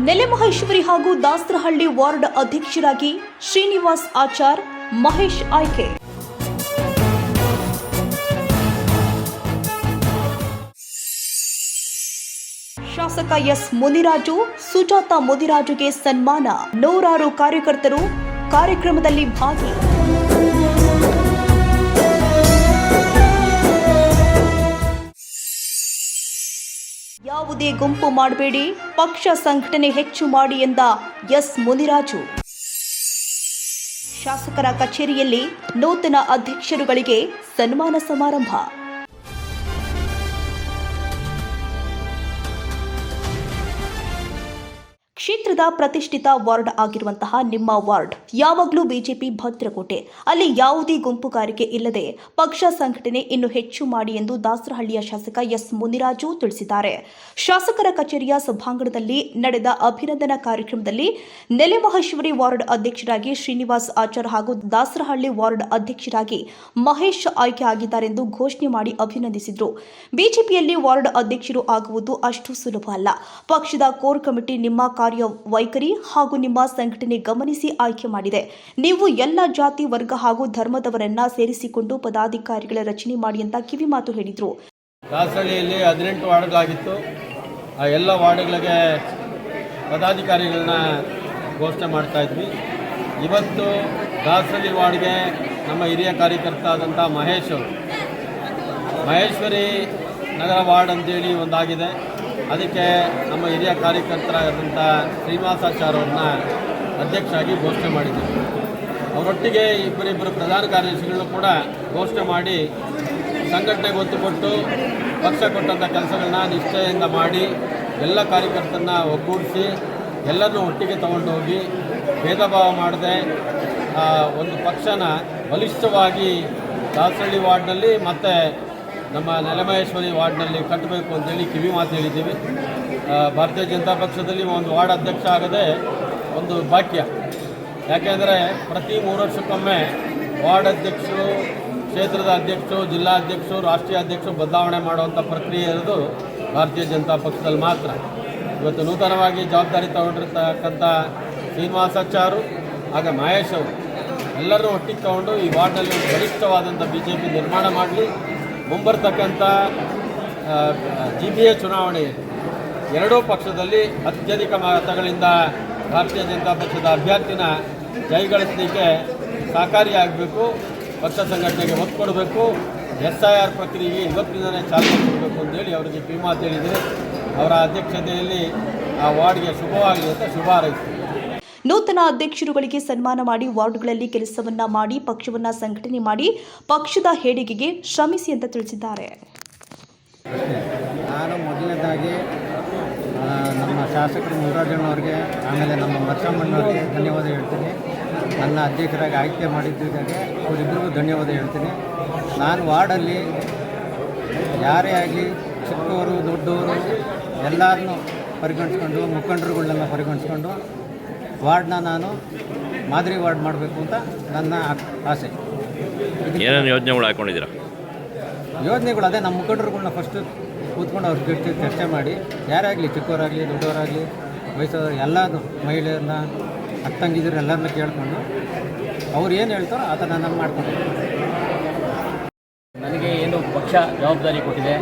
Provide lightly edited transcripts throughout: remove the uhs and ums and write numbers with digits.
ನೆಲೆಮಹೇಶ್ವರಿ ಹಾಗೂ ದಾಸರಹಳ್ಳಿ ವಾರ್ಡ್ ಅಧ್ಯಕ್ಷರಾಗಿ ಶ್ರೀನಿವಾಸ್ ಆಚಾರ್, ಮಹೇಶ್ ಆಯ್ಕೆ. ಶಾಸಕ ಎಸ್ ಮುನಿರಾಜು, ಸುಜಾತಾ ಮುನಿರಾಜುಗೆ ಸನ್ಮಾನ. ನೂರಾರು ಕಾರ್ಯಕರ್ತರು ಕಾರ್ಯಕ್ರಮದಲ್ಲಿ ಭಾಗಿ. ಯಾವುದೇ ಗುಂಪು ಮಾಡಬೇಡಿ, ಪಕ್ಷ ಸಂಘಟನೆ ಹೆಚ್ಚು ಮಾಡಿ ಎಂದ ಎಸ್ ಮುನಿರಾಜು. ಶಾಸಕರ ಕಚೇರಿಯಲ್ಲಿ ನೂತನ ಅಧ್ಯಕ್ಷರುಗಳಿಗೆ ಸನ್ಮಾನ ಸಮಾರಂಭ. ಕ್ಷೇತ್ರದ ಪ್ರತಿಷ್ಠಿತ ವಾರ್ಡ್ ಆಗಿರುವಂತಹ ನಿಮ್ಮ ವಾರ್ಡ್ ಯಾವಾಗಲೂ ಬಿಜೆಪಿ ಭದ್ರಕೋಟೆ. ಅಲ್ಲಿ ಯಾವುದೇ ಗುಂಪುಗಾರಿಕೆ ಇಲ್ಲದೆ ಪಕ್ಷ ಸಂಘಟನೆ ಇನ್ನು ಹೆಚ್ಚು ಮಾಡಿ ಎಂದು ದಾಸರಹಳ್ಳಿಯ ಶಾಸಕ ಎಸ್ ಮುನಿರಾಜು ತಿಳಿಸಿದ್ದಾರೆ. ಶಾಸಕರ ಕಚೇರಿಯ ಸಭಾಂಗಣದಲ್ಲಿ ನಡೆದ ಅಭಿನಂದನಾ ಕಾರ್ಯಕ್ರಮದಲ್ಲಿ ನೆಲೆಮಹೇಶ್ವರಿ ವಾರ್ಡ್ ಅಧ್ಯಕ್ಷರಾಗಿ ಶ್ರೀನಿವಾಸ್ ಆಚಾರ್ ಹಾಗೂ ದಾಸರಹಳ್ಳಿ ವಾರ್ಡ್ ಅಧ್ಯಕ್ಷರಾಗಿ ಮಹೇಶ್ ಆಯ್ಕೆ ಆಗಿದ್ದಾರೆಂದು ಘೋಷಣೆ ಮಾಡಿ ಅಭಿನಂದಿಸಿದರು. ಬಿಜೆಪಿಯಲ್ಲಿ ವಾರ್ಡ್ ಅಧ್ಯಕ್ಷರು ಆಗುವುದು ಅಷ್ಟು ಸುಲಭ ಅಲ್ಲ. ಪಕ್ಷದ ಕೋರ್ ಕಮಿಟಿ ನಿಮ್ಮ ವೈಖರಿ ಹಾಗೂ ನಿಮ್ಮ ಸಂಘಟನೆ ಗಮನಿಸಿ ಆಯ್ಕೆ ಮಾಡಿದೆ. ನೀವು ಎಲ್ಲ ಜಾತಿ, ವರ್ಗ ಹಾಗೂ ಧರ್ಮದವರನ್ನ ಸೇರಿಸಿಕೊಂಡು ಪದಾಧಿಕಾರಿಗಳ ರಚನೆ ಮಾಡಿ ಅಂತ ಕಿವಿಮಾತು ಹೇಳಿದರು. ದಾಸರಹಳ್ಳಿಯಲ್ಲಿ 18 ವಾರ್ಡ್ಗಳಾಗಿತ್ತು. ಆ ಎಲ್ಲ ವಾರ್ಡ್ಗಳಿಗೆ ಪದಾಧಿಕಾರಿಗಳನ್ನ ಘೋಷಣೆ ಮಾಡ್ತಾ ಇದ್ವಿ. ಇವತ್ತು ದಾಸರಹಳ್ಳಿ ವಾರ್ಡ್ಗೆ ನಮ್ಮ ಹಿರಿಯ ಕಾರ್ಯಕರ್ತ ಆದಂಥ ಮಹೇಶ್ವರಿ ನಗರ ವಾರ್ಡ್ ಅಂತೇಳಿ ಒಂದಾಗಿದೆ. ಅದಕ್ಕೆ ನಮ್ಮ ಹಿರಿಯ ಕಾರ್ಯಕರ್ತರಾದಂಥ ಶ್ರೀನಿವಾಸಾಚಾರ್ ಅವ್ರನ್ನ ಅಧ್ಯಕ್ಷರಾಗಿ ಘೋಷಣೆ ಮಾಡಿದ್ದೀವಿ. ಅವರೊಟ್ಟಿಗೆ ಇಬ್ಬರಿಬ್ಬರು ಪ್ರಧಾನ ಕಾರ್ಯದರ್ಶಿಗಳನ್ನು ಕೂಡ ಘೋಷಣೆ ಮಾಡಿ ಸಂಘಟನೆಗೆ ಒತ್ತು ಕೊಟ್ಟು ಪಕ್ಷ ಕೊಟ್ಟಂಥ ಕೆಲಸಗಳನ್ನ ನಿಷ್ಠೆಯಿಂದ ಮಾಡಿ ಎಲ್ಲ ಕಾರ್ಯಕರ್ತರನ್ನ ಒಗ್ಗೂಡಿಸಿ ಎಲ್ಲರನ್ನೂ ಒಟ್ಟಿಗೆ ತಗೊಂಡೋಗಿ ಭೇದ ಭಾವ ಮಾಡದೆ ಒಂದು ಪಕ್ಷನ ಬಲಿಷ್ಠವಾಗಿ ದಾಸರಹಳ್ಳಿ ವಾರ್ಡ್ನಲ್ಲಿ ಮತ್ತು ನಮ್ಮ ನೆಲೆಮಹೇಶ್ವರಿ ವಾರ್ಡ್ನಲ್ಲಿ ಕಟ್ಟಬೇಕು ಅಂತೇಳಿ ಕಿವಿ ಮಾತು ಹೇಳಿದ್ದೀವಿ. ಭಾರತೀಯ ಜನತಾ ಪಕ್ಷದಲ್ಲಿ ಒಂದು ವಾರ್ಡ್ ಅಧ್ಯಕ್ಷ ಆಗದೆ ಒಂದು ಭಾಗ್ಯ. ಯಾಕೆಂದರೆ ಪ್ರತಿ 3 ವರ್ಷಕ್ಕೊಮ್ಮೆ ವಾರ್ಡ್ ಅಧ್ಯಕ್ಷರು, ಕ್ಷೇತ್ರದ ಅಧ್ಯಕ್ಷರು, ಜಿಲ್ಲಾ ಅಧ್ಯಕ್ಷರು, ರಾಷ್ಟ್ರೀಯ ಅಧ್ಯಕ್ಷರು ಬದಲಾವಣೆ ಮಾಡುವಂಥ ಪ್ರಕ್ರಿಯೆ ಇರೋದು ಭಾರತೀಯ ಜನತಾ ಪಕ್ಷದಲ್ಲಿ ಮಾತ್ರ. ಇವತ್ತು ನೂತನವಾಗಿ ಜವಾಬ್ದಾರಿ ತಗೊಂಡಿರ್ತಕ್ಕಂಥ ಶ್ರೀನಿವಾಸಾಚಾರು ಆಗ ಮಹೇಶ್ ಅವರು ಎಲ್ಲರೂ ಒಟ್ಟಿಗೆ ತಗೊಂಡು ಈ ವಾರ್ಡ್ನಲ್ಲಿ ಒಂದು ಬಲಿಷ್ಠವಾದಂಥ BJP ನಿರ್ಮಾಣ ಮಾಡಲಿ. ಮುಂಬರ್ತಕ್ಕಂಥ GBA ಚುನಾವಣೆ ಎರಡೂ ಪಕ್ಷದಲ್ಲಿ ಅತ್ಯಧಿಕ ಮತಗಳಿಂದ ಭಾರತೀಯ ಜನತಾ ಪಕ್ಷದ ಅಭ್ಯರ್ಥಿನ ಜಯಗಳಿಸಲಿಕ್ಕೆ ಸಹಕಾರಿಯಾಗಬೇಕು. ಪಕ್ಷ ಸಂಘಟನೆಗೆ ಒತ್ತು ಕೊಡಬೇಕು. SIR ಪ್ರಕ್ರಿಯೆಗೆ ಇವತ್ತಿಂದಲೇ ಚಾಲನೆ ಕೊಡಬೇಕು ಅಂತೇಳಿ ಅವರಿಗೆ ಕಿವಿಮಾತು ಹೇಳಿದರೆ ಅವರ ಅಧ್ಯಕ್ಷತೆಯಲ್ಲಿ ಆ ವಾರ್ಡ್ಗೆ ಶುಭವಾಗಲಿ ಅಂತ ಶುಭ ಹಾರೈಸಿದರು. ನೂತನ ಅಧ್ಯಕ್ಷರುಗಳಿಗೆ ಸನ್ಮಾನ ಮಾಡಿ ವಾರ್ಡ್ಗಳಲ್ಲಿ ಕೆಲಸವನ್ನ ಮಾಡಿ ಪಕ್ಷವನ್ನ ಸಂಘಟನೆ ಮಾಡಿ ಪಕ್ಷದ ಹೇಡಿಗೆಗೆ ಶ್ರಮಿಸಿ ಅಂತ ತಿಳಿಸಿದ್ದಾರೆ. ನಾನು ಮೊದಲನೇದಾಗಿ ನಮ್ಮ ಶಾಸಕರು ಮುನಿರಾಜಣ್ಣವ್ರಿಗೆ, ಆಮೇಲೆ ನಮ್ಮ ವರ್ಷಮ್ಮಣ್ಣವ್ರಿಗೆ ಧನ್ಯವಾದ ಹೇಳ್ತೀನಿ. ನನ್ನ ಅಧ್ಯಕ್ಷರಾಗಿ ಆಯ್ಕೆ ಮಾಡಿದ್ದಕ್ಕೆ ಅವರಿಬ್ಬರಿಗೂ ಧನ್ಯವಾದ ಹೇಳ್ತೀನಿ. ನಾನು ವಾರ್ಡಲ್ಲಿ ಯಾರೇ ಆಗಲಿ ಚಿಕ್ಕವರು ದೊಡ್ಡವರು ಎಲ್ಲರನ್ನೂ ಪರಿಗಣಿಸ್ಕೊಂಡು, ಮುಖಂಡರುಗಳನ್ನೆಲ್ಲ ಪರಿಗಣಿಸ್ಕೊಂಡು ವಾರ್ಡ್ನ ನಾನು ಮಾದರಿ ವಾರ್ಡ್ ಮಾಡಬೇಕು ಅಂತ ನನ್ನ ಆಸೆ. ಏನೇನು ಯೋಜನೆಗಳು ಹಾಕ್ಕೊಂಡಿದ್ದೀರಾ? ಯೋಜನೆಗಳು ಅದೇ ನಮ್ಮ ಮುಖಂಡರುಗಳನ್ನ ಫಸ್ಟ್ ಕೂತ್ಕೊಂಡು ಅವ್ರ ಜೊತೆ ಚರ್ಚೆ ಮಾಡಿ, ಯಾರೇ ಆಗಲಿ ಚಿಕ್ಕವರಾಗಲಿ ದೊಡ್ಡವರಾಗಲಿ ವಯಸ್ಸಾದವ್ರು ಎಲ್ಲರೂ, ಮಹಿಳೆಯರನ್ನ, ಅಕ್ಕಂಗಿದ್ರು ಎಲ್ಲರನ್ನ ಕೇಳಿಕೊಂಡು ಅವ್ರು ಏನು ಹೇಳ್ತಾರೋ ಆ ಥರ ನಾನು ಮಾಡ್ಕೊಂಡು. ನನಗೆ ಏನು ಪಕ್ಷ ಜವಾಬ್ದಾರಿ ಕೊಟ್ಟಿದೆ,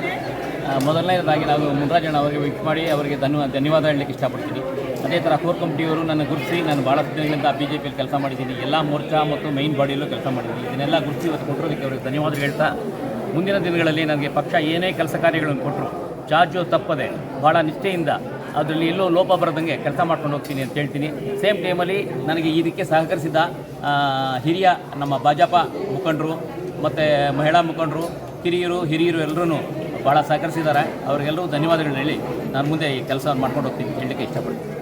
ಮೊದಲನೇದಾಗಿ ನಾವು ಮುನಿರಾಜಣ್ಣ ಅವರಿಗೆ ವಿಶ್ ಮಾಡಿ ಅವರಿಗೆ ಧನ್ಯವಾದ ಹೇಳಲಿಕ್ಕೆ ಇಷ್ಟಪಡ್ತೀನಿ. ಅದೇ ಥರ ಕೋರ್ ಕಮಿಟಿಯವರು ನನ್ನ ಗುರುತಿಸಿ, ನಾನು ಭಾಳಷ್ಟು ದಿನಗಳಿಂದ BJPಯಲ್ಲಿ ಕೆಲಸ ಮಾಡಿದ್ದೀನಿ. ಎಲ್ಲ ಮೋರ್ಚಾ ಮತ್ತು ಮೈನ್ ಬಾಡಿಯಲ್ಲೂ ಕೆಲಸ ಮಾಡಿದ್ದೀನಿ. ಇದನ್ನೆಲ್ಲ ಗುರುತಿಸಿ ಇವತ್ತು ಕೊಟ್ಟಿರೋದಕ್ಕೆ ಅವರಿಗೆ ಧನ್ಯವಾದ ಹೇಳ್ತಾ, ಮುಂದಿನ ದಿನಗಳಲ್ಲಿ ನನಗೆ ಪಕ್ಷ ಏನೇ ಕೆಲಸ ಕಾರ್ಯಗಳನ್ನು ಕೊಟ್ಟರು ಚಾರ್ಜು ತಪ್ಪದೆ ಭಾಳ ನಿಷ್ಠೆಯಿಂದ ಅದರಲ್ಲಿ ಎಲ್ಲೋ ಲೋಪ ಬರದಂಗೆ ಕೆಲಸ ಮಾಡ್ಕೊಂಡು ಹೋಗ್ತೀನಿ ಅಂತ ಹೇಳ್ತೀನಿ. ಸೇಮ್ ಟೈಮಲ್ಲಿ ನನಗೆ ಇದಕ್ಕೆ ಸಹಕರಿಸಿದ ಹಿರಿಯ ನಮ್ಮ ಭಾಜಪ ಮುಖಂಡರು ಮತ್ತು ಮಹಿಳಾ ಮುಖಂಡರು, ಹಿರಿಯರು ಎಲ್ಲರೂ ಭಾಳ ಸಹಕರಿಸಿದ್ದಾರೆ. ಅವರಿಗೆಲ್ಲರೂ ಧನ್ಯವಾದಗಳನ್ನ ಹೇಳಿ ನಾನು ಮುಂದೆ ಈ ಕೆಲಸವನ್ನು ಮಾಡ್ಕೊಂಡು ಹೋಗ್ತೀನಿ ಹೇಳಲಿಕ್ಕೆ ಇಷ್ಟಪಡ್ತೀನಿ.